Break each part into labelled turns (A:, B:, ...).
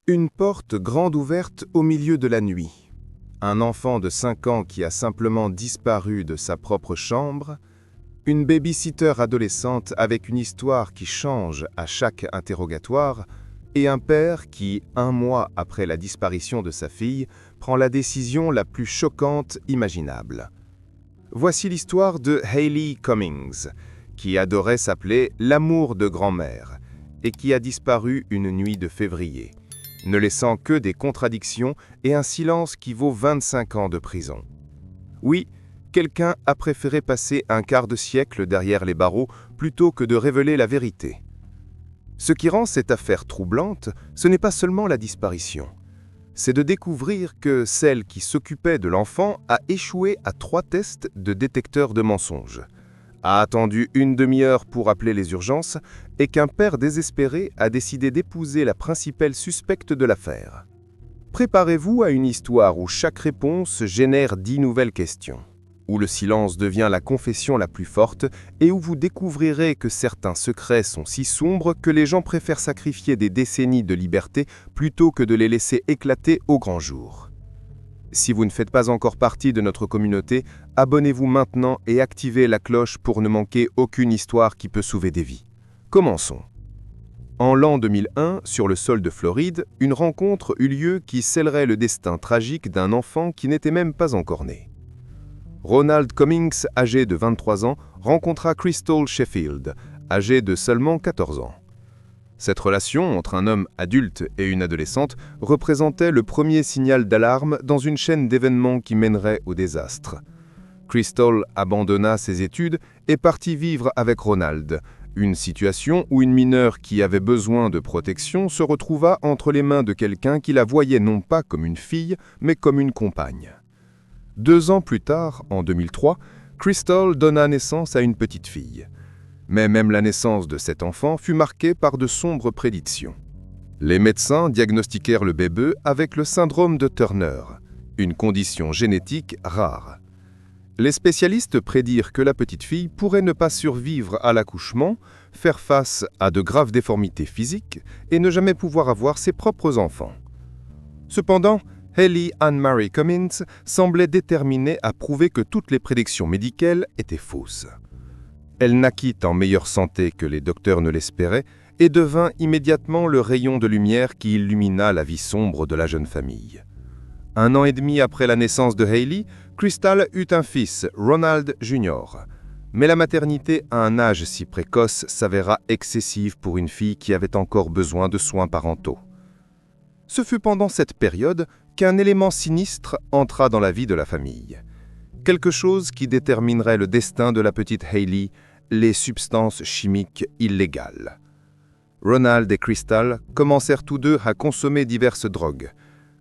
A: Une porte grande ouverte au milieu de la nuit. Un enfant de 5 ans qui a simplement disparu de sa propre chambre. Une baby-sitter adolescente avec une histoire qui change à chaque interrogatoire. Et un père qui, 1 mois après la disparition de sa fille, prend la décision la plus choquante imaginable. Voici l'histoire de Hayley Cummings, qui adorait s'appeler l'amour de grand-mère, et qui a disparu une nuit de février, ne laissant que des contradictions et un silence qui vaut 25 ans de prison. Oui, quelqu'un a préféré passer un quart de siècle derrière les barreaux plutôt que de révéler la vérité. Ce qui rend cette affaire troublante, ce n'est pas seulement la disparition. C'est de découvrir que celle qui s'occupait de l'enfant a échoué à 3 tests de détecteur de mensonges, a attendu une demi-heure pour appeler les urgences et qu'un père désespéré a décidé d'épouser la principale suspecte de l'affaire. Préparez-vous à une histoire où chaque réponse génère 10 nouvelles questions, où le silence devient la confession la plus forte et où vous découvrirez que certains secrets sont si sombres que les gens préfèrent sacrifier des décennies de liberté plutôt que de les laisser éclater au grand jour. Si vous ne faites pas encore partie de notre communauté, abonnez-vous maintenant et activez la cloche pour ne manquer aucune histoire qui peut sauver des vies. Commençons. En l'an 2001, sur le sol de Floride, une rencontre eut lieu qui scellerait le destin tragique d'un enfant qui n'était même pas encore né. Ronald Cummings, âgé de 23 ans, rencontra Crystal Sheffield, âgée de seulement 14 ans. Cette relation entre un homme adulte et une adolescente représentait le premier signal d'alarme dans une chaîne d'événements qui mènerait au désastre. Crystal abandonna ses études et partit vivre avec Ronald, une situation où une mineure qui avait besoin de protection se retrouva entre les mains de quelqu'un qui la voyait non pas comme une fille, mais comme une compagne. 2 ans plus tard, en 2003, Crystal donna naissance à une petite fille. Mais même la naissance de cet enfant fut marquée par de sombres prédictions. Les médecins diagnostiquèrent le bébé avec le syndrome de Turner, une condition génétique rare. Les spécialistes prédirent que la petite fille pourrait ne pas survivre à l'accouchement, faire face à de graves déformités physiques et ne jamais pouvoir avoir ses propres enfants. Cependant, Hayley Anne-Marie Cummings semblait déterminée à prouver que toutes les prédictions médicales étaient fausses. Elle naquit en meilleure santé que les docteurs ne l'espéraient et devint immédiatement le rayon de lumière qui illumina la vie sombre de la jeune famille. 1 an et demi après la naissance de Hayley, Crystal eut un fils, Ronald Jr. Mais la maternité à un âge si précoce s'avéra excessive pour une fille qui avait encore besoin de soins parentaux. Ce fut pendant cette période qu'un élément sinistre entra dans la vie de la famille. Quelque chose qui déterminerait le destin de la petite Hayley, les substances chimiques illégales. Ronald et Crystal commencèrent tous deux à consommer diverses drogues.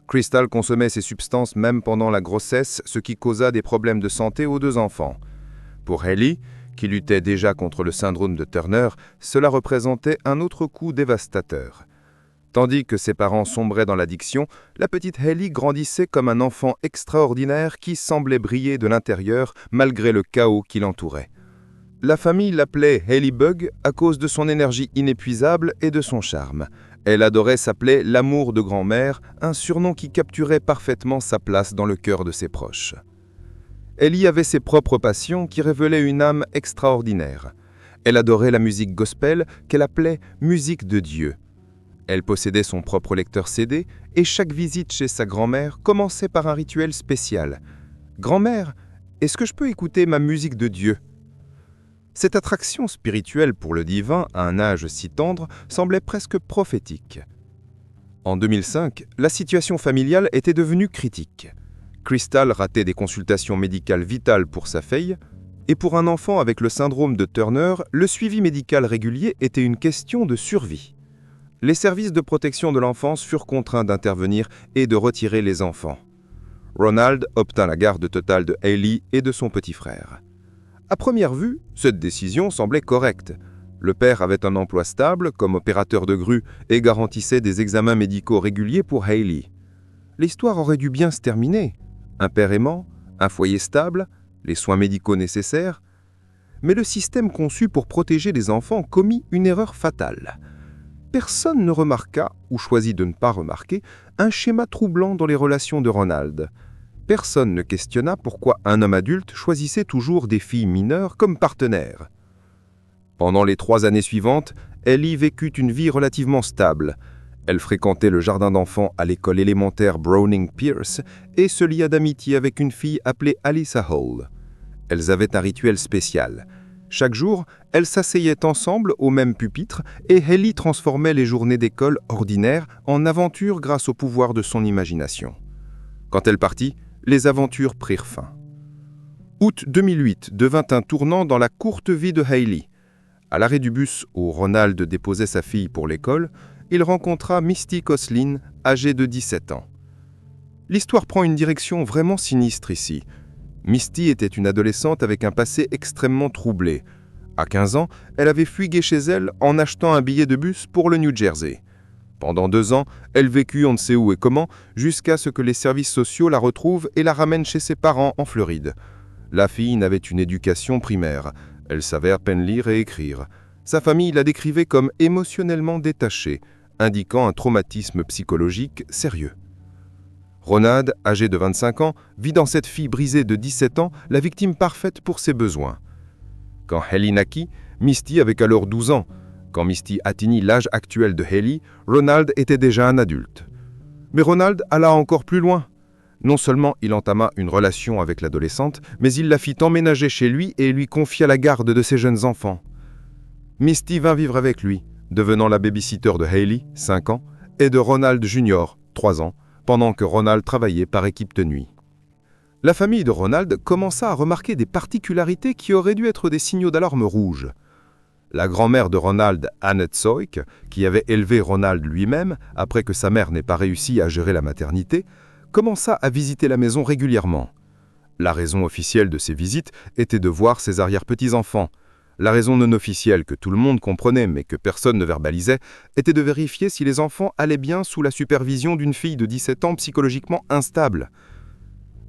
A: Crystal consommait ces substances même pendant la grossesse, ce qui causa des problèmes de santé aux 2 enfants. Pour Hayley, qui luttait déjà contre le syndrome de Turner, cela représentait un autre coup dévastateur. Tandis que ses parents sombraient dans l'addiction, la petite Hayley grandissait comme un enfant extraordinaire qui semblait briller de l'intérieur malgré le chaos qui l'entourait. La famille l'appelait Hayley Bug à cause de son énergie inépuisable et de son charme. Elle adorait s'appeler l'amour de grand-mère, un surnom qui capturait parfaitement sa place dans le cœur de ses proches. Elle y avait ses propres passions qui révélaient une âme extraordinaire. Elle adorait la musique gospel qu'elle appelait « musique de Dieu ». Elle possédait son propre lecteur CD et chaque visite chez sa grand-mère commençait par un rituel spécial. « Grand-mère, est-ce que je peux écouter ma musique de Dieu ?» Cette attraction spirituelle pour le divin à un âge si tendre semblait presque prophétique. En 2005, la situation familiale était devenue critique. Crystal ratait des consultations médicales vitales pour sa fille, et pour un enfant avec le syndrome de Turner, le suivi médical régulier était une question de survie. Les services de protection de l'enfance furent contraints d'intervenir et de retirer les enfants. Ronald obtint la garde totale de Hayley et de son petit frère. À première vue, cette décision semblait correcte. Le père avait un emploi stable comme opérateur de grue et garantissait des examens médicaux réguliers pour Hayley. L'histoire aurait dû bien se terminer. Un père aimant, un foyer stable, les soins médicaux nécessaires. Mais le système conçu pour protéger les enfants commit une erreur fatale.
B: personne ne remarqua, ou choisit de ne pas remarquer, un schéma troublant dans les relations de Ronald. Personne ne questionna pourquoi un homme adulte choisissait toujours des filles mineures comme partenaires. Pendant les 3 années suivantes, Ellie vécut une vie relativement stable. Elle fréquentait le jardin d'enfants à l'école élémentaire Browning Pierce et se lia d'amitié avec une fille appelée Alyssa Hall. Elles avaient un rituel spécial. Chaque jour, elles s'asseyaient ensemble au même pupitre et Ellie transformait les journées d'école ordinaires en aventures grâce au pouvoir de son imagination. Quand elle partit, les aventures prirent fin. Août 2008 devint un tournant dans la courte vie de Hailey. À l'arrêt du bus où Ronald déposait sa fille pour l'école, il rencontra Misty Coslin, âgée de 17 ans. L'histoire prend une direction vraiment sinistre ici. Misty était une adolescente avec un passé extrêmement troublé. À 15 ans, elle avait fugué chez elle en achetant un billet de bus pour le New Jersey. Pendant 2 ans, elle vécut on ne sait où et comment, jusqu'à ce que les services sociaux la retrouvent et la ramènent chez ses parents en Floride. La fille n'avait une éducation primaire. Elle savait à peine lire et écrire. Sa famille la décrivait comme émotionnellement détachée, indiquant un traumatisme psychologique sérieux. Ronald, âgé de 25 ans, vit dans cette fille brisée de 17 ans la victime parfaite pour ses besoins. Quand Hailey naquit, Misty avait alors 12 ans. Quand Misty atteignit l'âge actuel de Hailey, Ronald était déjà un adulte. Mais Ronald alla encore plus loin. Non seulement il entama une relation avec l'adolescente, mais il la fit emménager chez lui et lui confia la garde de ses jeunes enfants. Misty vint vivre avec lui, devenant la babysitter de Hailey, 5 ans, et de Ronald Jr., 3 ans, pendant que Ronald travaillait par équipe de nuit. La famille de Ronald commença à remarquer des particularités qui auraient dû être des signaux d'alarme rouge. La grand-mère de Ronald, Annette Soik, qui avait élevé Ronald lui-même après que sa mère n'ait pas réussi à gérer la maternité, commença à visiter la maison régulièrement. La raison officielle de ces visites était de voir ses arrière-petits-enfants. La raison non officielle que tout le monde comprenait mais que personne ne verbalisait était de vérifier si les enfants allaient bien sous la supervision d'une fille de 17 ans psychologiquement instable.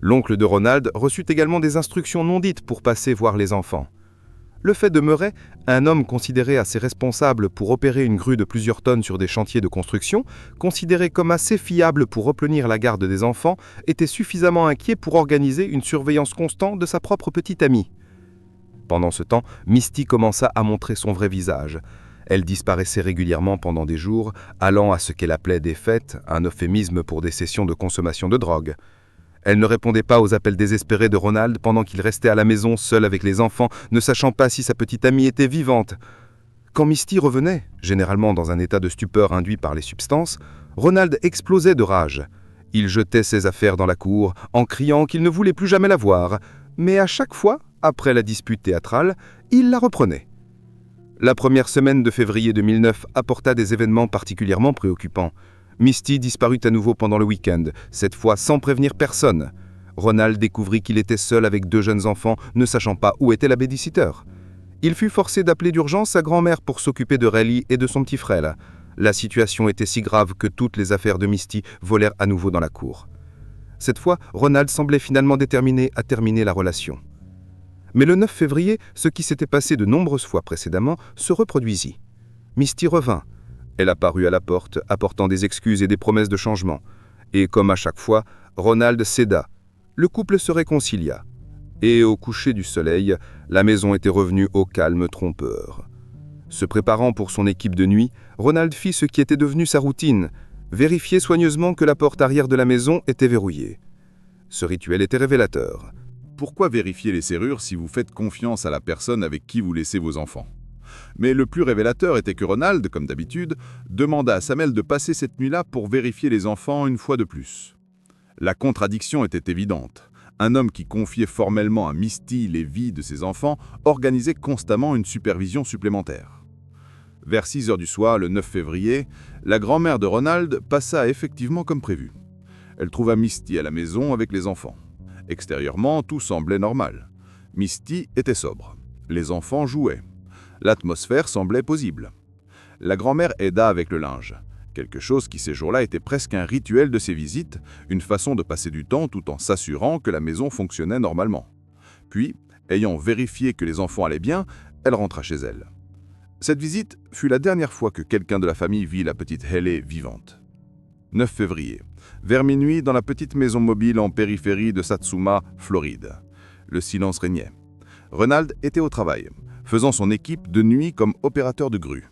B: L'oncle de Ronald reçut également des instructions non dites pour passer voir les enfants. Le fait demeurait, un homme considéré assez responsable pour opérer une grue de plusieurs tonnes sur des chantiers de construction, considéré comme assez fiable pour obtenir la garde des enfants, était suffisamment inquiet pour organiser une surveillance constante de sa propre petite amie. Pendant ce temps, Misty commença à montrer son vrai visage. Elle disparaissait régulièrement pendant des jours, allant à ce qu'elle appelait des fêtes, un euphémisme pour des sessions de consommation de drogue. Elle ne répondait pas aux appels désespérés de Ronald pendant qu'il restait à la maison seul avec les enfants, ne sachant pas si sa petite amie était vivante. Quand Misty revenait, généralement dans un état de stupeur induit par les substances, Ronald explosait de rage. Il jetait ses affaires dans la cour, en criant qu'il ne voulait plus jamais la voir, mais à chaque fois, après la dispute théâtrale, il la reprenait. La première semaine de février 2009 apporta des événements particulièrement préoccupants. Misty disparut à nouveau pendant le week-end, cette fois sans prévenir personne. Ronald découvrit qu'il était seul avec 2 jeunes enfants, ne sachant pas où était la babysitter. Il fut forcé d'appeler d'urgence sa grand-mère pour s'occuper de Riley et de son petit frère. La situation était si grave que toutes les affaires de Misty volèrent à nouveau dans la cour. Cette fois, Ronald semblait finalement déterminé à terminer la relation. Mais le 9 février, ce qui s'était passé de nombreuses fois précédemment se reproduisit. Misty revint. Elle apparut à la porte, apportant des excuses et des promesses de changement. Et comme à chaque fois, Ronald céda. Le couple se réconcilia. Et au coucher du soleil, la maison était revenue au calme trompeur. Se préparant pour son équipe de nuit, Ronald fit ce qui était devenu sa routine, vérifier soigneusement que la porte arrière de la maison était verrouillée. Ce rituel était révélateur.
C: Pourquoi vérifier les serrures si vous faites confiance à la personne avec qui vous laissez vos enfants? Mais le plus révélateur était que Ronald, comme d'habitude, demanda à Samel de passer cette nuit-là pour vérifier les enfants une fois de plus. La contradiction était évidente. Un homme qui confiait formellement à Misty les vies de ses enfants organisait constamment une supervision supplémentaire. Vers 6 heures du soir, le 9 février, la grand-mère de Ronald passa effectivement comme prévu. Elle trouva Misty à la maison avec les enfants. Extérieurement, tout semblait normal. Misty était sobre. Les enfants jouaient. L'atmosphère semblait paisible. La grand-mère aida avec le linge. Quelque chose qui ces jours-là était presque un rituel de ses visites, une façon de passer du temps tout en s'assurant que la maison fonctionnait normalement. Puis, ayant vérifié que les enfants allaient bien, elle rentra chez elle. Cette visite fut la dernière fois que quelqu'un de la famille vit la petite Haley vivante. 9 février, vers minuit dans la petite maison mobile en périphérie de Satsuma, Floride. Le silence régnait. Ronald était au travail, faisant son équipe de nuit comme opérateur de grue.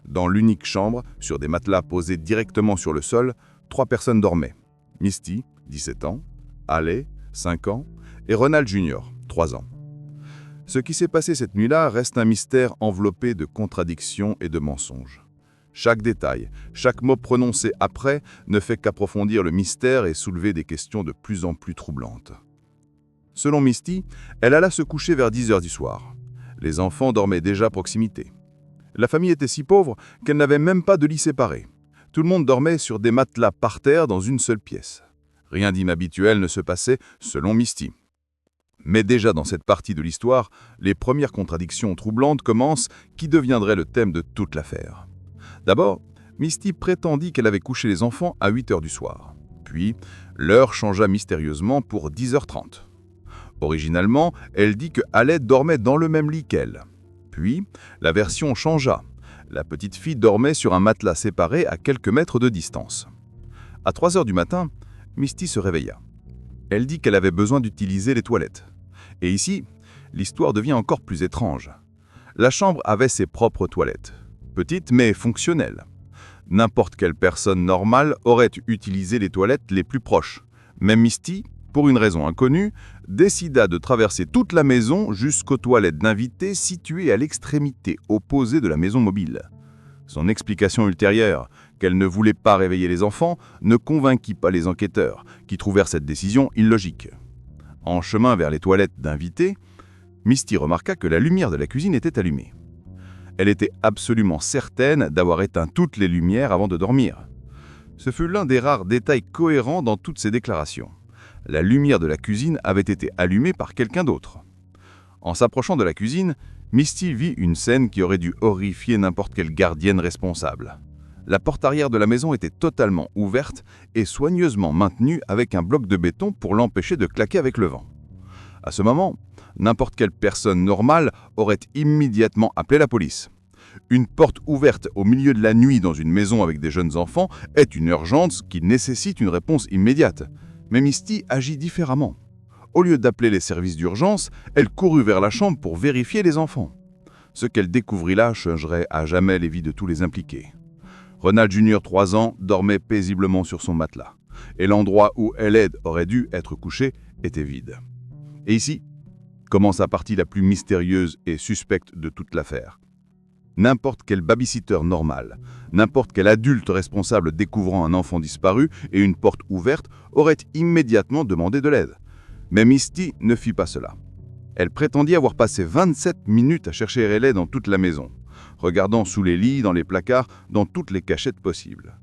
C: Dans l'unique chambre, sur des matelas posés directement sur le sol, 3 personnes dormaient. Misty, 17 ans, Haley, 5 ans, et Ronald Jr., 3 ans. Ce qui s'est passé cette nuit-là reste un mystère enveloppé de contradictions et de mensonges. Chaque détail, chaque mot prononcé après ne fait qu'approfondir le mystère et soulever des questions de plus en plus troublantes. Selon Misty, elle alla se coucher vers 10 heures du soir. Les enfants dormaient déjà à proximité. La famille était si pauvre qu'elle n'avait même pas de lit séparé. Tout le monde dormait sur des matelas par terre dans une seule pièce. Rien d'inhabituel ne se passait selon Misty. Mais déjà dans cette partie de l'histoire, les premières contradictions troublantes commencent qui deviendraient le thème de toute l'affaire. D'abord, Misty prétendit qu'elle avait couché les enfants à 8 heures du soir. Puis, l'heure changea mystérieusement pour 10h30. Originalement, elle dit que Haley dormait dans le même lit qu'elle. Puis, la version changea. La petite fille dormait sur un matelas séparé à quelques mètres de distance. À 3 heures du matin, Misty se réveilla. Elle dit qu'elle avait besoin d'utiliser les toilettes. Et ici, l'histoire devient encore plus étrange. La chambre avait ses propres toilettes. Petites mais fonctionnelles. N'importe quelle personne normale aurait utilisé les toilettes les plus proches. Mais Misty, pour une raison inconnue, décida de traverser toute la maison jusqu'aux toilettes d'invités situées à l'extrémité opposée de la maison mobile. Son explication ultérieure, qu'elle ne voulait pas réveiller les enfants, ne convainquit pas les enquêteurs, qui trouvèrent cette décision illogique. En chemin vers les toilettes d'invités, Misty remarqua que la lumière de la cuisine était allumée. Elle était absolument certaine d'avoir éteint toutes les lumières avant de dormir. Ce fut l'un des rares détails cohérents dans toutes ces déclarations. La lumière de la cuisine avait été allumée par quelqu'un d'autre. En s'approchant de la cuisine, Misty vit une scène qui aurait dû horrifier n'importe quelle gardienne responsable. La porte arrière de la maison était totalement ouverte et soigneusement maintenue avec un bloc de béton pour l'empêcher de claquer avec le vent. À ce moment, n'importe quelle personne normale aurait immédiatement appelé la police. Une porte ouverte au milieu de la nuit dans une maison avec des jeunes enfants est une urgence qui nécessite une réponse immédiate. Mais Misty agit différemment. Au lieu d'appeler les services d'urgence, elle courut vers la chambre pour vérifier les enfants. Ce qu'elle découvrit là changerait à jamais les vies de tous les impliqués. Ronald Jr., 3 ans, dormait paisiblement sur son matelas. Et l'endroit où Haley aurait dû être couché était vide. Et ici commence la partie la plus mystérieuse et suspecte de toute l'affaire. N'importe quel babysitter normal, n'importe quel adulte responsable découvrant un enfant disparu et une porte ouverte aurait immédiatement demandé de l'aide. Mais Misty ne fit pas cela. Elle prétendit avoir passé 27 minutes à chercher Haley dans toute la maison, regardant sous les lits, dans les placards, dans toutes les cachettes possibles.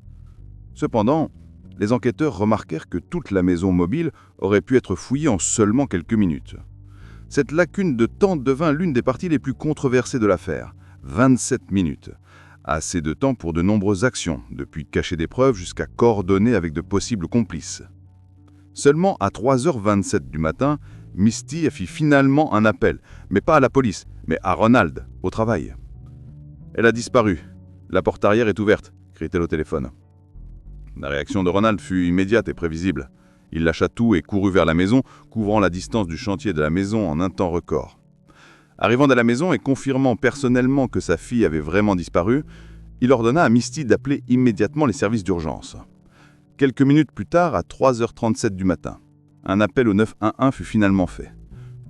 C: Cependant, les enquêteurs remarquèrent que toute la maison mobile aurait pu être fouillée en seulement quelques minutes. Cette lacune de temps devint l'une des parties les plus controversées de l'affaire. 27 minutes. Assez de temps pour de nombreuses actions, depuis cacher des preuves jusqu'à coordonner avec de possibles complices. Seulement à 3h27 du matin, Misty fit finalement un appel, mais pas à la police, mais à Ronald, au travail. « Elle a disparu. La porte arrière est ouverte », crie-t-elle au téléphone. La réaction de Ronald fut immédiate et prévisible. Il lâcha tout et courut vers la maison, couvrant la distance du chantier de la maison en un temps record. Arrivant à la maison et confirmant personnellement que sa fille avait vraiment disparu, il ordonna à Misty d'appeler immédiatement les services d'urgence. Quelques minutes plus tard, à 3h37 du matin, un appel au 911 fut finalement fait,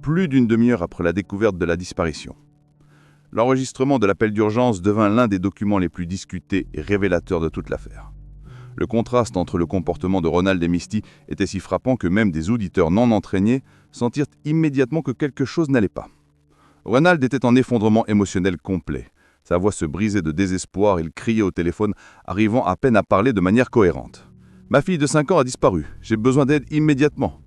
C: plus d'une demi-heure après la découverte de la disparition. L'enregistrement de l'appel d'urgence devint l'un des documents les plus discutés et révélateurs de toute l'affaire. Le contraste entre le comportement de Ronald et Misty était si frappant que même des auditeurs non entraînés sentirent immédiatement que quelque chose n'allait pas. Ronald était en effondrement émotionnel complet. Sa voix se brisait de désespoir, il criait au téléphone, arrivant à peine à parler de manière cohérente. « Ma fille de 5 ans a disparu. J'ai besoin d'aide immédiatement.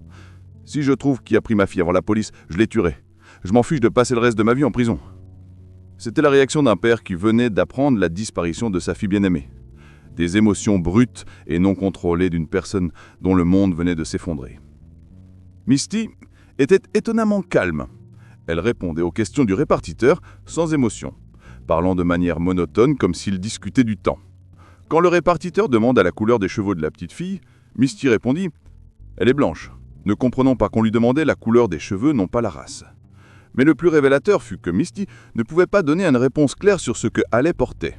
C: Si je trouve qui a pris ma fille avant la police, je les tuerai. Je m'en fiche de passer le reste de ma vie en prison. » C'était la réaction d'un père qui venait d'apprendre la disparition de sa fille bien-aimée. Des émotions brutes et non contrôlées d'une personne dont le monde venait de s'effondrer. Misty était étonnamment calme. Elle répondait aux questions du répartiteur sans émotion. parlant de manière monotone comme s'ils discutaient du temps. Quand le répartiteur demanda la couleur des cheveux de la petite fille, Misty répondit « Elle est blanche », ne comprenant pas qu'on lui demandait la couleur des cheveux, non pas la race. Mais le plus révélateur fut que Misty ne pouvait pas donner une réponse claire sur ce que Haley portait.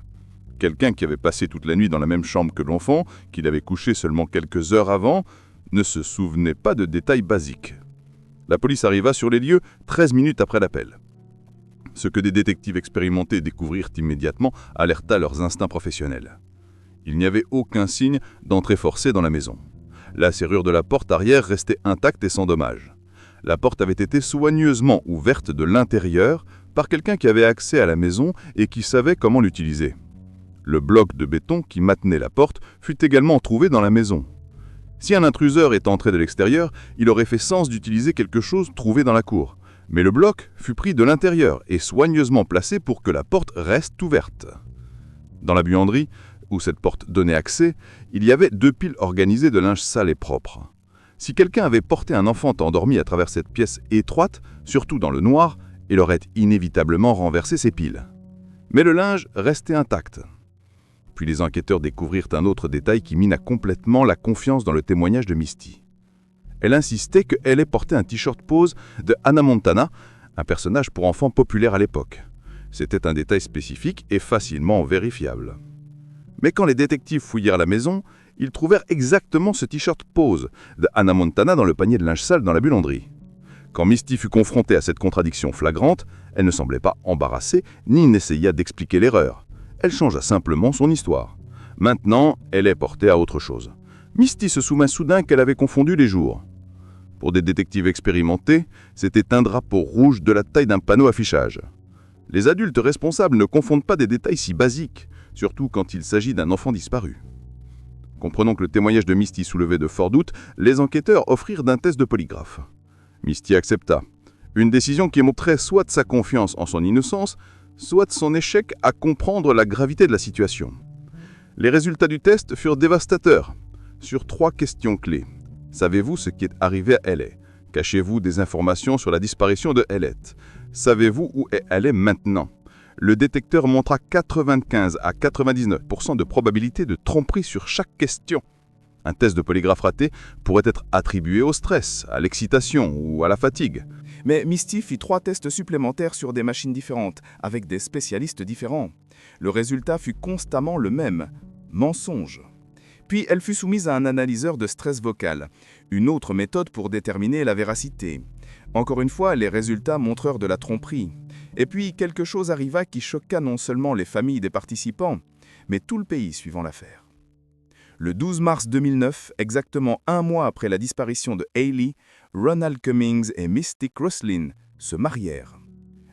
C: Quelqu'un qui avait passé toute la nuit dans la même chambre que l'enfant, qu'il avait couché seulement quelques heures avant, ne se souvenait pas de détails basiques. La police arriva sur les lieux 13 minutes après l'appel. Ce que des détectives expérimentés découvrirent immédiatement alerta leurs instincts professionnels. Il n'y avait aucun signe d'entrée forcée dans la maison. La serrure de la porte arrière restait intacte et sans dommage. La porte avait été soigneusement ouverte de l'intérieur par quelqu'un qui avait accès à la maison et qui savait comment l'utiliser. Le bloc de béton qui maintenait la porte fut également trouvé dans la maison. Si un intruseur est entré de l'extérieur, il aurait fait sens d'utiliser quelque chose trouvé dans la cour. Mais le bloc fut pris de l'intérieur et soigneusement placé pour que la porte reste ouverte. Dans la buanderie, où cette porte donnait accès, il y avait 2 piles organisées de linge sale et propre. Si quelqu'un avait porté un enfant endormi à travers cette pièce étroite, surtout dans le noir, il aurait inévitablement renversé ces piles. Mais le linge restait intact. Puis les enquêteurs découvrirent un autre détail qui mina complètement la confiance dans le témoignage de Misty. Elle insistait qu'elle ait porté un t-shirt pose de Hannah Montana, un personnage pour enfants populaire à l'époque. C'était un détail spécifique et facilement vérifiable. Mais quand les détectives fouillèrent la maison, ils trouvèrent exactement ce t-shirt pose de Hannah Montana dans le panier de linge sale dans la buanderie. Quand Misty fut confrontée à cette contradiction flagrante, elle ne semblait pas embarrassée ni n'essaya d'expliquer l'erreur. Elle changea simplement son histoire. Maintenant, elle est portée à autre chose. Misty se souvint soudain qu'elle avait confondu les jours. Pour des détectives expérimentés, c'était un drapeau rouge de la taille d'un panneau affichage. Les adultes responsables ne confondent pas des détails si basiques, surtout quand il s'agit d'un enfant disparu. Comprenant que le témoignage de Misty soulevait de forts doutes, les enquêteurs offrirent d'un test de polygraphe. Misty accepta. Une décision qui montrait soit de sa confiance en son innocence, soit de son échec à comprendre la gravité de la situation. Les résultats du test furent dévastateurs. Sur 3 questions clés. Savez-vous ce qui est arrivé à Haley? Cachez-vous des informations sur la disparition de Haley? Savez-vous où est Haley maintenant? Le détecteur montra 95 à 99% de probabilité de tromperie sur chaque question. Un test de polygraphe raté pourrait être attribué au stress, à l'excitation ou à la fatigue.
D: Mais Misty fit 3 tests supplémentaires sur des machines différentes, avec des spécialistes différents. Le résultat fut constamment le même, mensonge. Puis elle fut soumise à un analyseur de stress vocal, une autre méthode pour déterminer la véracité. Encore une fois, les résultats montrèrent de la tromperie. Et puis quelque chose arriva qui choqua non seulement les familles des participants, mais tout le pays suivant l'affaire. Le 12 mars 2009, exactement 1 mois après la disparition de Haley, Ronald Cummings et Misty Croslin se marièrent.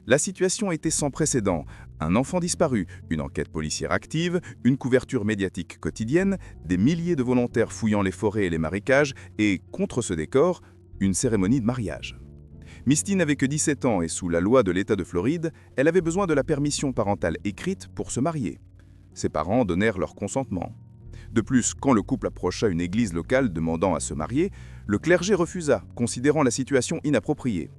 D: La situation était sans précédent. Un enfant disparu, une enquête policière active, une couverture médiatique quotidienne, des milliers de volontaires fouillant les forêts et les marécages, et, contre ce décor, une cérémonie de mariage. Misty n'avait que 17 ans et sous la loi de l'État de Floride, elle avait besoin de la permission parentale écrite pour se marier. Ses parents donnèrent leur consentement. De plus, quand le couple approcha une église locale demandant à se marier, le clergé refusa, considérant la situation inappropriée.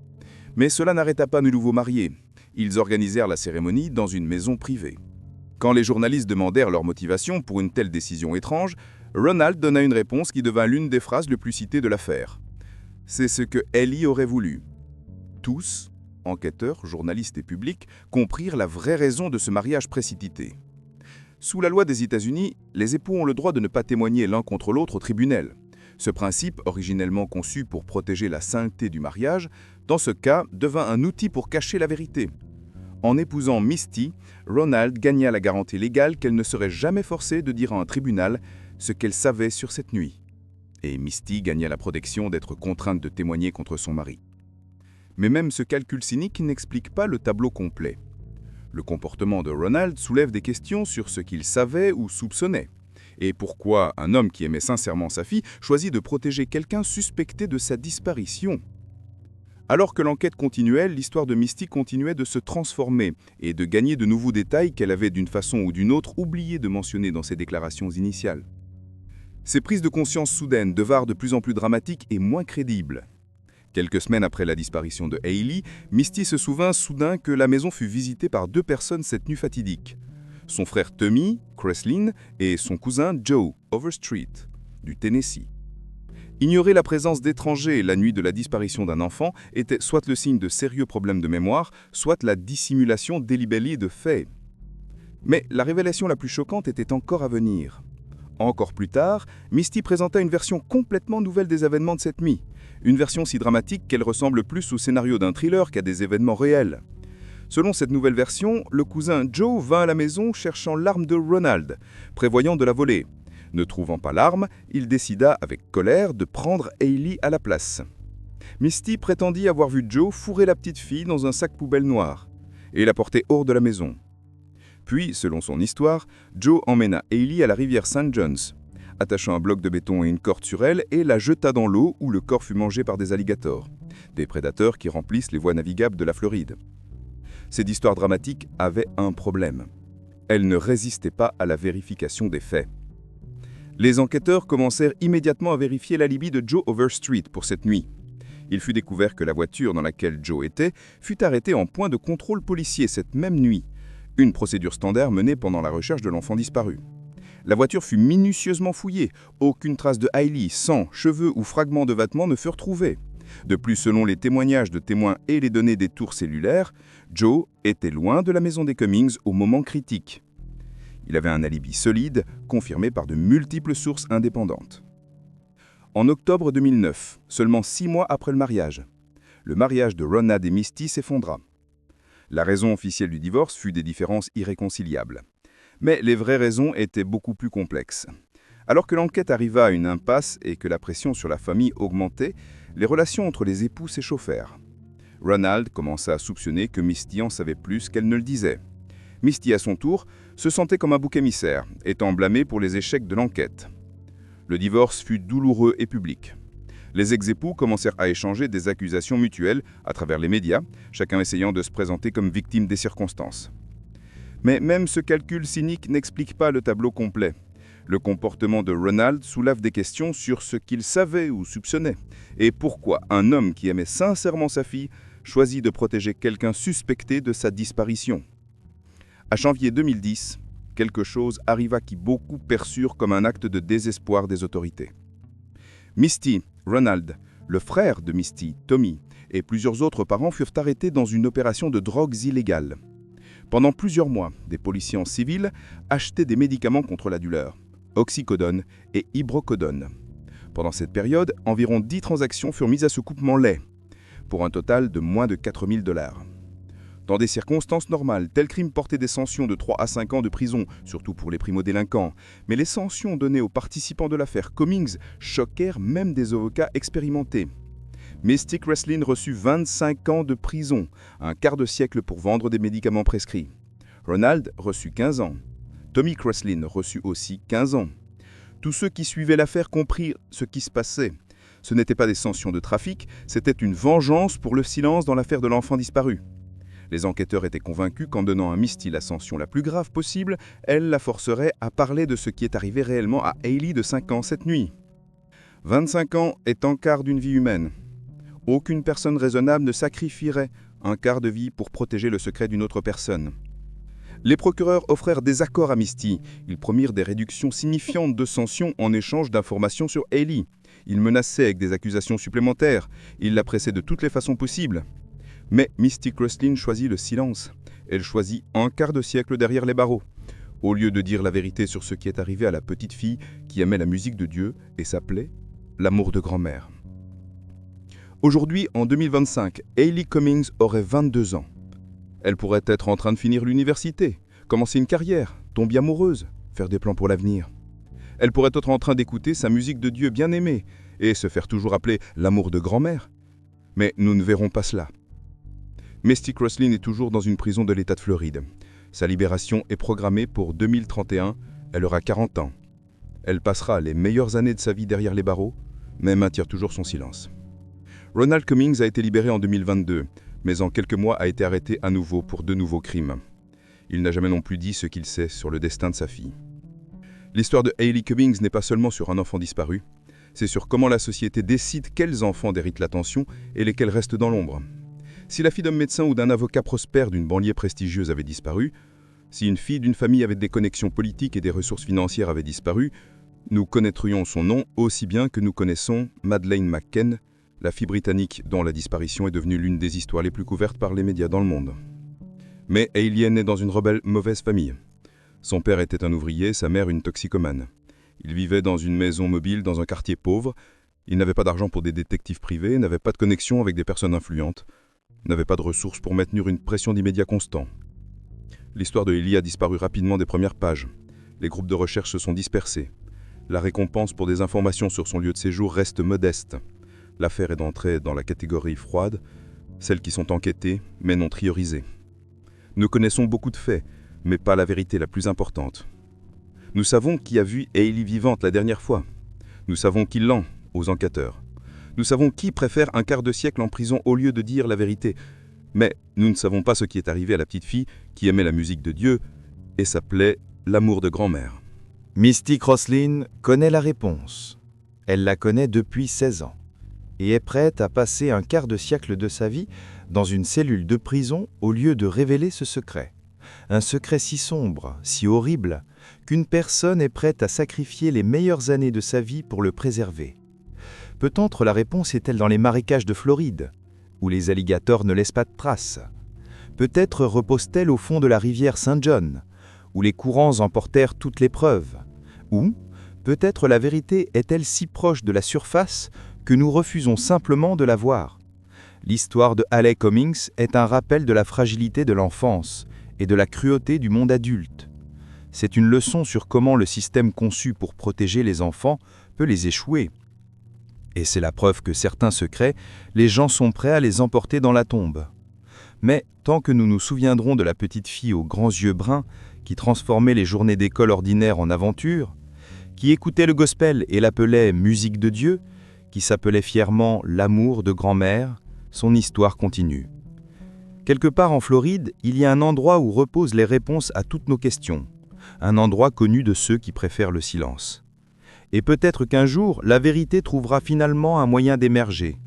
D: Mais cela n'arrêta pas les nouveaux mariés. Ils organisèrent la cérémonie dans une maison privée. Quand les journalistes demandèrent leur motivation pour une telle décision étrange, Ronald donna une réponse qui devint l'une des phrases les plus citées de l'affaire. C'est ce que Haley aurait voulu. Tous, enquêteurs, journalistes et publics, comprirent la vraie raison de ce mariage précipité. Sous la loi des États-Unis, les époux ont le droit de ne pas témoigner l'un contre l'autre au tribunal. Ce principe, originellement conçu pour protéger la sainteté du mariage, dans ce cas, devint un outil pour cacher la vérité. En épousant Misty, Ronald gagna la garantie légale qu'elle ne serait jamais forcée de dire à un tribunal ce qu'elle savait sur cette nuit. Et Misty gagna la protection d'être contrainte de témoigner contre son mari. Mais même ce calcul cynique n'explique pas le tableau complet. Le comportement de Ronald soulève des questions sur ce qu'il savait ou soupçonnait. Et pourquoi un homme qui aimait sincèrement sa fille choisit de protéger quelqu'un suspecté de sa disparition? Alors que l'enquête continuait, l'histoire de Misty continuait de se transformer et de gagner de nouveaux détails qu'elle avait d'une façon ou d'une autre oublié de mentionner dans ses déclarations initiales. Ces prises de conscience soudaines devinrent de plus en plus dramatiques et moins crédibles. Quelques semaines après la disparition de Hailey, Misty se souvint soudain que la maison fut visitée par 2 personnes cette nuit fatidique. Son frère Tommy, Kreslin, et son cousin Joe, Overstreet, du Tennessee. Ignorer la présence d'étrangers la nuit de la disparition d'un enfant était soit le signe de sérieux problèmes de mémoire, soit la dissimulation délibérée de faits. Mais la révélation la plus choquante était encore à venir. Encore plus tard, Misty présenta une version complètement nouvelle des événements de cette nuit. Une version si dramatique qu'elle ressemble plus au scénario d'un thriller qu'à des événements réels. Selon cette nouvelle version, le cousin Joe vint à la maison cherchant l'arme de Ronald, prévoyant de la voler. Ne trouvant pas l'arme, il décida avec colère de prendre Hailey à la place. Misty prétendit avoir vu Joe fourrer la petite fille dans un sac poubelle noir et la porter hors de la maison. Puis, selon son histoire, Joe emmena Hailey à la rivière St. John's, attachant un bloc de béton et une corde sur elle et la jeta dans l'eau où le corps fut mangé par des alligators, des prédateurs qui remplissent les voies navigables de la Floride. Cette histoire dramatique avait un problème. Elle ne résistait pas à la vérification des faits. Les enquêteurs commencèrent immédiatement à vérifier l'alibi de Joe Overstreet pour cette nuit. Il fut découvert que la voiture dans laquelle Joe était fut arrêtée en point de contrôle policier cette même nuit, une procédure standard menée pendant la recherche de l'enfant disparu. La voiture fut minutieusement fouillée, aucune trace de Hailey, sang, cheveux ou fragments de vêtements ne furent trouvés. De plus, selon les témoignages de témoins et les données des tours cellulaires, Joe était loin de la maison des Cummings au moment critique. Il avait un alibi solide, confirmé par de multiples sources indépendantes. En octobre 2009, seulement 6 mois après le mariage de Ronald et Misty s'effondra. La raison officielle du divorce fut des différences irréconciliables. Mais les vraies raisons étaient beaucoup plus complexes. Alors que l'enquête arriva à une impasse et que la pression sur la famille augmentait, les relations entre les époux s'échauffèrent. Ronald commença à soupçonner que Misty en savait plus qu'elle ne le disait. Misty, à son tour, se sentait comme un bouc émissaire, étant blâmée pour les échecs de l'enquête. Le divorce fut douloureux et public. Les ex-époux commencèrent à échanger des accusations mutuelles à travers les médias, chacun essayant de se présenter comme victime des circonstances. Mais même ce calcul cynique n'explique pas le tableau complet. Le comportement de Ronald soulève des questions sur ce qu'il savait ou soupçonnait, et pourquoi un homme qui aimait sincèrement sa fille choisit de protéger quelqu'un suspecté de sa disparition. À janvier 2010, quelque chose arriva qui beaucoup perçurent comme un acte de désespoir des autorités. Misty, Ronald, le frère de Misty, Tommy, et plusieurs autres parents furent arrêtés dans une opération de drogues illégales. Pendant plusieurs mois, des policiers en civil achetaient des médicaments contre la douleur, oxycodone et ibrocodone. Pendant cette période, environ 10 transactions furent mises à ce coupement-lait, pour un total de moins de 4 000 $. Dans des circonstances normales, tel crime portait des sanctions de 3 à 5 ans de prison, surtout pour les primo-délinquants. Mais les sanctions données aux participants de l'affaire Cummings choquèrent même des avocats expérimentés. Misty Kreslin reçut 25 ans de prison, un quart de siècle pour vendre des médicaments prescrits. Ronald reçut 15 ans. Tommy Kreslin reçut aussi 15 ans. Tous ceux qui suivaient l'affaire comprirent ce qui se passait. Ce n'étaient pas des sanctions de trafic, c'était une vengeance pour le silence dans l'affaire de l'enfant disparu. Les enquêteurs étaient convaincus qu'en donnant à Misty la sanction la plus grave possible, elle la forcerait à parler de ce qui est arrivé réellement à Hailey de 5 ans cette nuit. 25 ans est un quart d'une vie humaine. Aucune personne raisonnable ne sacrifierait un quart de vie pour protéger le secret d'une autre personne. Les procureurs offrèrent des accords à Misty. Ils promirent des réductions signifiantes de sanctions en échange d'informations sur Hailey. Ils menaçaient avec des accusations supplémentaires. Ils la pressaient de toutes les façons possibles. Mais Misty Kreslin choisit le silence. Elle choisit un quart de siècle derrière les barreaux, au lieu de dire la vérité sur ce qui est arrivé à la petite fille qui aimait la musique de Dieu et s'appelait l'amour de grand-mère. Aujourd'hui, en 2025, Hailey Cummings aurait 22 ans. Elle pourrait être en train de finir l'université, commencer une carrière, tomber amoureuse, faire des plans pour l'avenir. Elle pourrait être en train d'écouter sa musique de Dieu bien aimée et se faire toujours appeler l'amour de grand-mère. Mais nous ne verrons pas cela. Misty Kreslin est toujours dans une prison de l'État de Floride. Sa libération est programmée pour 2031. Elle aura 40 ans. Elle passera les meilleures années de sa vie derrière les barreaux, mais maintient toujours son silence. Ronald Cummings a été libéré en 2022, mais en quelques mois a été arrêté à nouveau pour 2 nouveaux crimes. Il n'a jamais non plus dit ce qu'il sait sur le destin de sa fille. L'histoire de Hailey Cummings n'est pas seulement sur un enfant disparu,
B: c'est sur comment la société décide quels enfants héritent l'attention et lesquels restent dans l'ombre. Si la fille d'un médecin ou d'un avocat prospère d'une banlieue prestigieuse avait disparu, si une fille d'une famille avec des connexions politiques et des ressources financières avait disparu, nous connaîtrions son nom aussi bien que nous connaissons Madeleine McCann, la fille britannique dont la disparition est devenue l'une des histoires les plus couvertes par les médias dans le monde. Mais Hailey est née dans une mauvaise famille. Son père était un ouvrier, sa mère une toxicomane. Il vivait dans une maison mobile dans un quartier pauvre. Il n'avait pas d'argent pour des détectives privés, n'avait pas de connexion avec des personnes influentes, n'avait pas de ressources pour maintenir une pression d'immédiat constant. L'histoire de Hailey a disparu rapidement des premières pages. Les groupes de recherche se sont dispersés. La récompense pour des informations sur son lieu de séjour reste modeste. L'affaire est d'entrée dans la catégorie froide, celles qui sont enquêtées mais non priorisées. Nous connaissons beaucoup de faits, mais pas la vérité la plus importante. Nous savons qui a vu Hailey vivante la dernière fois. Nous savons qui l'en aux enquêteurs. Nous savons qui préfère un quart de siècle en prison au lieu de dire la vérité. Mais nous ne savons pas ce qui est arrivé à la petite fille qui aimait la musique de Dieu et s'appelait l'amour de grand-mère.
E: Mystique Roslin connaît la réponse. Elle la connaît depuis 16 ans et est prête à passer un quart de siècle de sa vie dans une cellule de prison au lieu de révéler ce secret. Un secret si sombre, si horrible, qu'une personne est prête à sacrifier les meilleures années de sa vie pour le préserver. Peut-être la réponse est-elle dans les marécages de Floride, où les alligators ne laissent pas de traces. Peut-être repose-t-elle au fond de la rivière Saint John, où les courants emportèrent toutes les preuves. Ou peut-être la vérité est-elle si proche de la surface que nous refusons simplement de la voir. L'histoire de Haley Cummings est un rappel de la fragilité de l'enfance et de la cruauté du monde adulte. C'est une leçon sur comment le système conçu pour protéger les enfants peut les échouer. Et c'est la preuve que certains secrets, les gens sont prêts à les emporter dans la tombe. Mais tant que nous nous souviendrons de la petite fille aux grands yeux bruns qui transformait les journées d'école ordinaires en aventure, qui écoutait le gospel et l'appelait « musique de Dieu », qui s'appelait fièrement « l'amour de grand-mère », son histoire continue. Quelque part en Floride, il y a un endroit où reposent les réponses à toutes nos questions, un endroit connu de ceux qui préfèrent le silence. Et peut-être qu'un jour, la vérité trouvera finalement un moyen d'émerger,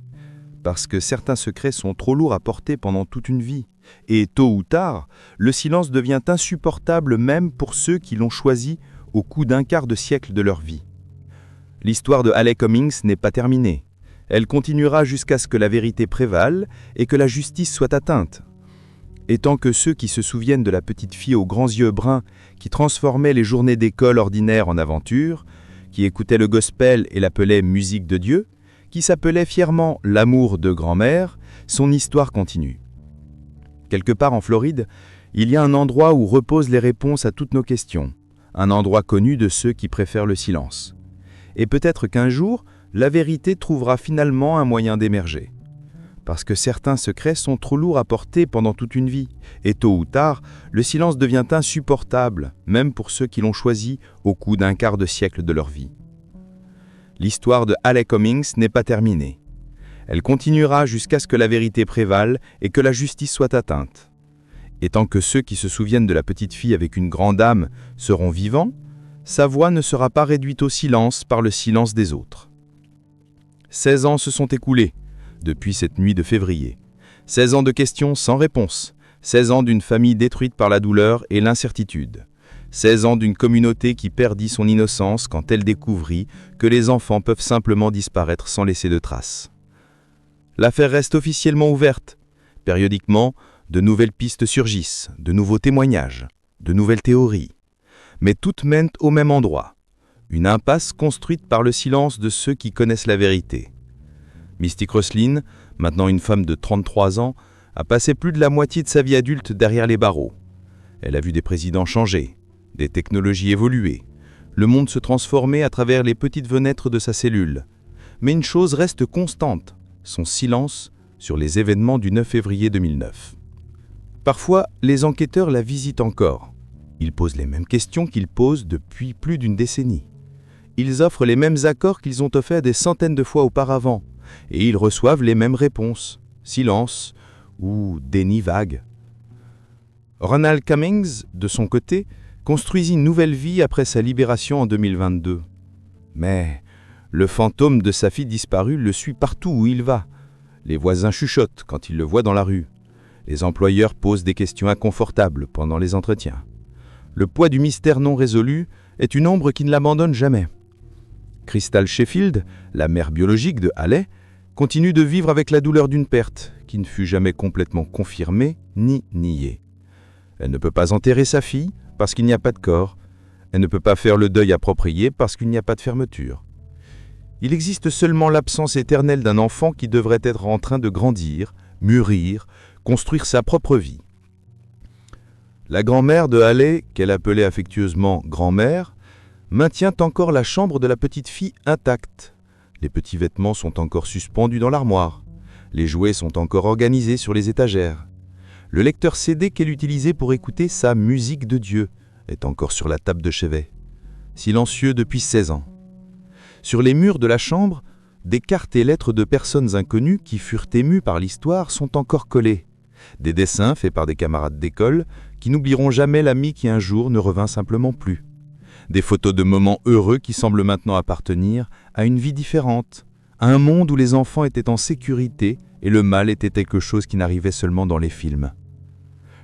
E: parce que certains secrets sont trop lourds à porter pendant toute une vie, et tôt ou tard, le silence devient insupportable même pour ceux qui l'ont choisi au coût d'un quart de siècle de leur vie. L'histoire de Haley Cummings n'est pas terminée. Elle continuera jusqu'à ce que la vérité prévale et que la justice soit atteinte. Et tant que ceux qui se souviennent de la petite fille aux grands yeux bruns qui transformait les journées d'école ordinaires en aventure, qui écoutait le gospel et l'appelait « musique de Dieu », qui s'appelait fièrement « l'amour de grand-mère », son histoire continue. Quelque part en Floride, il y a un endroit où reposent les réponses à toutes nos questions, un endroit connu de ceux qui préfèrent le silence. Et peut-être qu'un jour, la vérité trouvera finalement un moyen d'émerger. Parce que certains secrets sont trop lourds à porter pendant toute une vie, et tôt ou tard, le silence devient insupportable, même pour ceux qui l'ont choisi au coût d'un quart de siècle de leur vie. L'histoire de Haley Cummings n'est pas terminée. Elle continuera jusqu'à ce que la vérité prévale et que la justice soit atteinte. Et tant que ceux qui se souviennent de la petite fille avec une grande âme seront vivants, sa voix ne sera pas réduite au silence par le silence des autres. 16 ans se sont écoulés depuis cette nuit de février. 16 ans de questions sans réponse. 16 ans d'une famille détruite par la douleur et l'incertitude. 16 ans d'une communauté qui perdit son innocence quand elle découvrit que les enfants peuvent simplement disparaître sans laisser de traces. L'affaire reste officiellement ouverte. Périodiquement, de nouvelles pistes surgissent, de nouveaux témoignages, de nouvelles théories. Mais toutes mènent au même endroit. Une impasse construite par le silence de ceux qui connaissent la vérité. Mystique Roslin, maintenant une femme de 33 ans, a passé plus de la moitié de sa vie adulte derrière les barreaux. Elle a vu des présidents changer, des technologies évoluer, le monde se transformer à travers les petites fenêtres de sa cellule. Mais une chose reste constante, son silence sur les événements du 9 février 2009. Parfois, les enquêteurs la visitent encore. Ils posent les mêmes questions qu'ils posent depuis plus d'une décennie. Ils offrent les mêmes accords qu'ils ont offerts des centaines de fois auparavant, et ils reçoivent les mêmes réponses, silence ou déni vague. Ronald Cummings, de son côté, construisit une nouvelle vie après sa libération en 2022. Mais Le fantôme de sa fille disparue le suit partout où il va. Les voisins chuchotent quand ils le voient dans la rue. Les employeurs posent des questions inconfortables pendant les entretiens. Le poids du mystère non résolu est une ombre qui ne l'abandonne jamais. Crystal Sheffield, la mère biologique de Haley, continue de vivre avec la douleur d'une perte qui ne fut jamais complètement confirmée ni niée. Elle ne peut pas enterrer sa fille parce qu'il n'y a pas de corps. Elle ne peut pas faire le deuil approprié parce qu'il n'y a pas de fermeture. Il existe seulement l'absence éternelle d'un enfant qui devrait être en train de grandir, mûrir, construire sa propre vie. La grand-mère de Haley, qu'elle appelait affectueusement grand-mère, maintient encore la chambre de la petite fille intacte. Les petits vêtements sont encore suspendus dans l'armoire. Les jouets sont encore organisés sur les étagères. Le lecteur CD qu'elle utilisait pour écouter sa musique de Dieu est encore sur la table de chevet, silencieux depuis 16 ans. Sur les murs de la chambre, des cartes et lettres de personnes inconnues qui furent émues par l'histoire sont encore collées. Des dessins faits par des camarades d'école qui n'oublieront jamais l'ami qui un jour ne revint simplement plus. Des photos de moments heureux qui semblent maintenant appartenir à une vie différente, à un monde où les enfants étaient en sécurité et le mal était quelque chose qui n'arrivait seulement dans les films.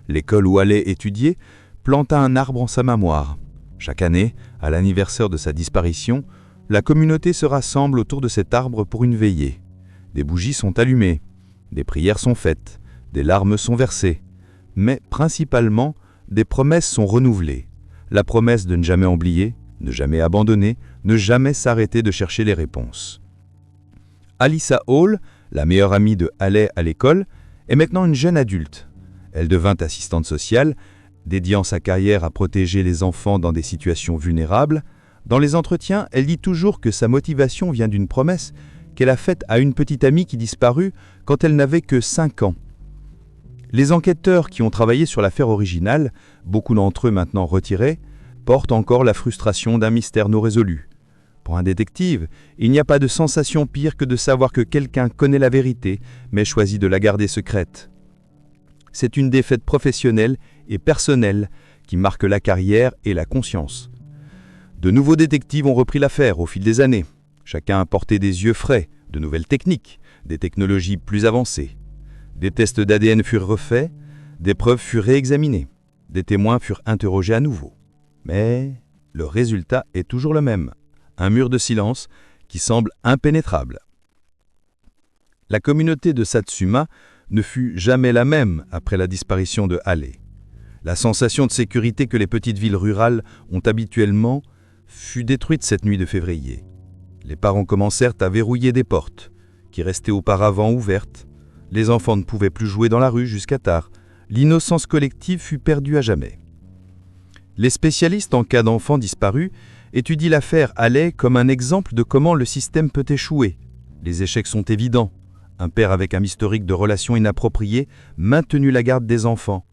E: L'école où Haley étudiait planta un arbre en sa mémoire. Chaque année, à l'anniversaire de sa disparition, la communauté se rassemble autour de cet arbre pour une veillée. Des bougies sont allumées, des prières sont faites, des larmes sont versées, mais principalement, des promesses sont renouvelées. La promesse de ne jamais oublier, ne jamais abandonner, ne jamais s'arrêter de chercher les réponses. Alyssa Hall, la meilleure amie de Haley à l'école, est maintenant une jeune adulte. Elle devint assistante sociale, dédiant sa carrière à protéger les enfants dans des situations vulnérables. Dans les entretiens, elle dit toujours que sa motivation vient d'une promesse qu'elle a faite à une petite amie qui disparut quand elle n'avait que 5 ans. Les enquêteurs qui ont travaillé sur l'affaire originale, beaucoup d'entre eux maintenant retirés, portent encore la frustration d'un mystère non résolu. Pour un détective, il n'y a pas de sensation pire que de savoir que quelqu'un connaît la vérité, mais choisit de la garder secrète. C'est une défaite professionnelle et personnelle qui marque la carrière et la conscience. De nouveaux détectives ont repris l'affaire au fil des années. Chacun a porté des yeux frais, de nouvelles techniques, des technologies plus avancées. Des tests d'ADN furent refaits, des preuves furent réexaminées, des témoins furent interrogés à nouveau. Mais le résultat est toujours le même, un mur de silence qui semble impénétrable. La communauté de Satsuma ne fut jamais la même après la disparition de Haley. La sensation de sécurité que les petites villes rurales ont habituellement fut détruite cette nuit de février. Les parents commencèrent à verrouiller des portes, qui restaient auparavant ouvertes. Les enfants ne pouvaient plus jouer dans la rue jusqu'à tard. L'innocence collective fut perdue à jamais. Les spécialistes en cas d'enfants disparus étudient l'affaire Haley comme un exemple de comment le système peut échouer. Les échecs sont évidents. Un père avec un historique de relations inappropriées maintenu la garde des enfants.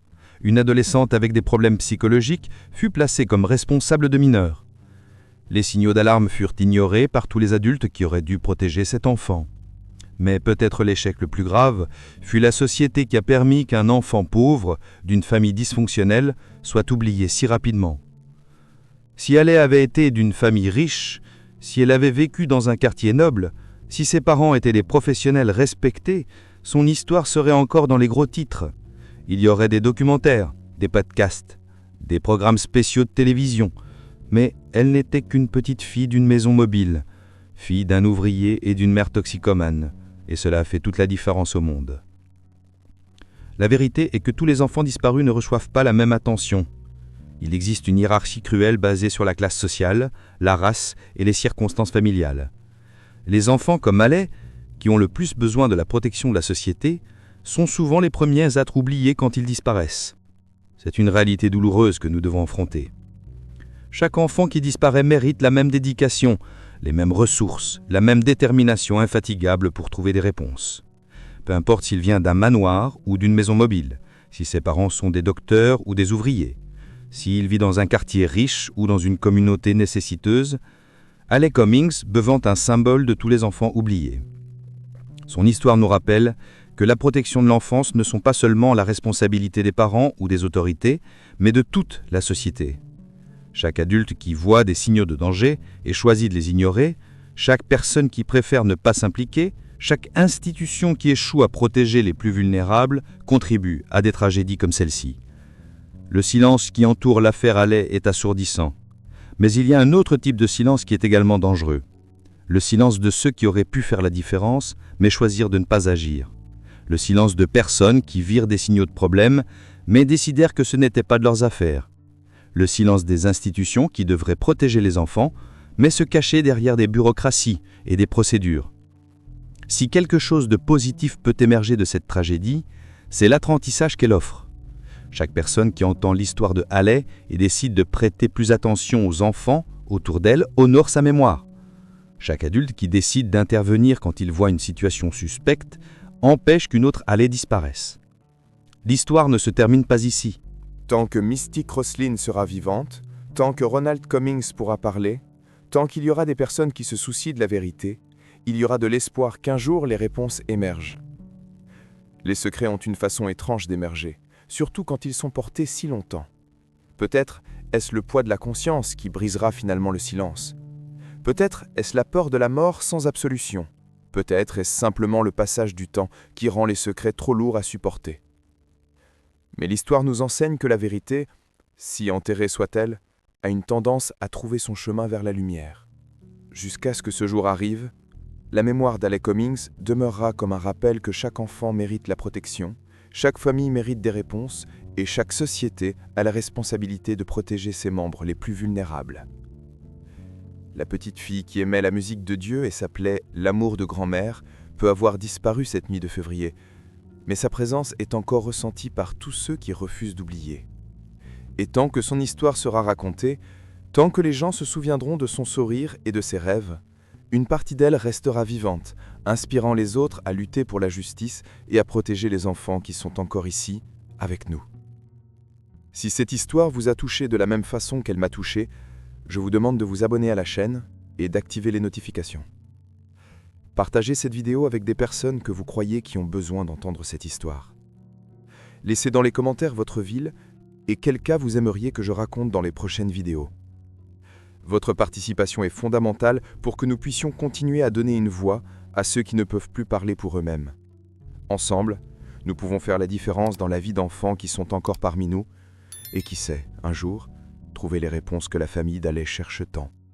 E: Une adolescente avec des problèmes psychologiques fut placée comme responsable de mineurs. Les signaux d'alarme furent ignorés par tous les adultes qui auraient dû protéger cet enfant. Mais peut-être l'échec le plus grave fut la société qui a permis qu'un enfant pauvre, d'une famille dysfonctionnelle, soit oublié si rapidement. Si Haley avait été d'une famille riche, si elle avait vécu dans un quartier noble, si ses parents étaient des professionnels respectés, son histoire serait encore dans les gros titres. Il y aurait des documentaires, des podcasts, des programmes spéciaux de télévision. Mais elle n'était qu'une petite fille d'une maison mobile, fille d'un ouvrier et d'une mère toxicomane, et cela a fait toute la différence au monde. La vérité est que tous les enfants disparus ne reçoivent pas la même attention. Il existe une hiérarchie cruelle basée sur la classe sociale, la race et les circonstances familiales. Les enfants comme Haley, qui ont le plus besoin de la protection de la société, sont souvent les premiers à être oubliés quand ils disparaissent. C'est une réalité douloureuse que nous devons affronter. Chaque enfant qui disparaît mérite la même dédication, les mêmes ressources, la même détermination infatigable pour trouver des réponses. Peu importe s'il vient d'un manoir ou d'une maison mobile, si ses parents sont des docteurs ou des ouvriers, s'il vit dans un quartier riche ou dans une communauté nécessiteuse, Haley Cummings devint un symbole de tous les enfants oubliés. Son histoire nous rappelle que la protection de l'enfance ne sont pas seulement la responsabilité des parents ou des autorités, mais de toute la société. Chaque adulte qui voit des signaux de danger et choisit de les ignorer chaque personne qui préfère ne pas s'impliquer, chaque institution qui échoue à protéger les plus vulnérables contribue à des tragédies comme celle-ci. Le silence qui entoure l'affaire Haley est assourdissant. Mais il y a un autre type de silence qui est également dangereux. Le silence de ceux qui auraient pu faire la différence, mais choisir de ne pas agir. Le silence de personnes qui virent des signaux de problème, mais décidèrent que ce n'était pas de leurs affaires. Le silence des institutions qui devraient protéger les enfants, mais se cacher derrière des bureaucraties et des procédures. Si quelque chose de positif peut émerger de cette tragédie, c'est l'apprentissage qu'elle offre. Chaque personne qui entend l'histoire de Haley et décide de prêter plus attention aux enfants autour d'elle honore sa mémoire. Chaque adulte qui décide d'intervenir quand il voit une situation suspecte empêche qu'une autre Haley disparaisse. L'histoire ne se termine pas ici.
A: Tant que Misty Crosslin sera vivante, tant que Ronald Cummings pourra parler, tant qu'il y aura des personnes qui se soucient de la vérité, il y aura de l'espoir qu'un jour les réponses émergent. Les secrets ont une façon étrange d'émerger, surtout quand ils sont portés si longtemps. Peut-être est-ce le poids de la conscience qui brisera finalement le silence. Peut-être est-ce la peur de la mort sans absolution. Peut-être est-ce simplement le passage du temps qui rend les secrets trop lourds à supporter. Mais l'histoire nous enseigne que la vérité, si enterrée soit-elle, a une tendance à trouver son chemin vers la lumière. Jusqu'à ce que ce jour arrive, la mémoire d'Haley Cummings demeurera comme un rappel que chaque enfant mérite la protection, chaque famille mérite des réponses et chaque société a la responsabilité de protéger ses membres les plus vulnérables. La petite fille qui aimait la musique de Dieu et s'appelait l'amour de grand-mère peut avoir disparu cette nuit de février, mais sa présence est encore ressentie par tous ceux qui refusent d'oublier. Et tant que son histoire sera racontée, tant que les gens se souviendront de son sourire et de ses rêves, une partie d'elle restera vivante, inspirant les autres à lutter pour la justice et à protéger les enfants qui sont encore ici, avec nous. Si cette histoire vous a touché de la même façon qu'elle m'a touché, je vous demande de vous abonner à la chaîne et d'activer les notifications. Partagez cette vidéo avec des personnes que vous croyez qui ont besoin d'entendre cette histoire. Laissez dans les commentaires votre ville et quel cas vous aimeriez que je raconte dans les prochaines vidéos. Votre participation est fondamentale pour que nous puissions continuer à donner une voix à ceux qui ne peuvent plus parler pour eux-mêmes. Ensemble, nous pouvons faire la différence dans la vie d'enfants qui sont encore parmi nous et qui sait, un jour, trouver les réponses que la famille d'Haley cherche tant.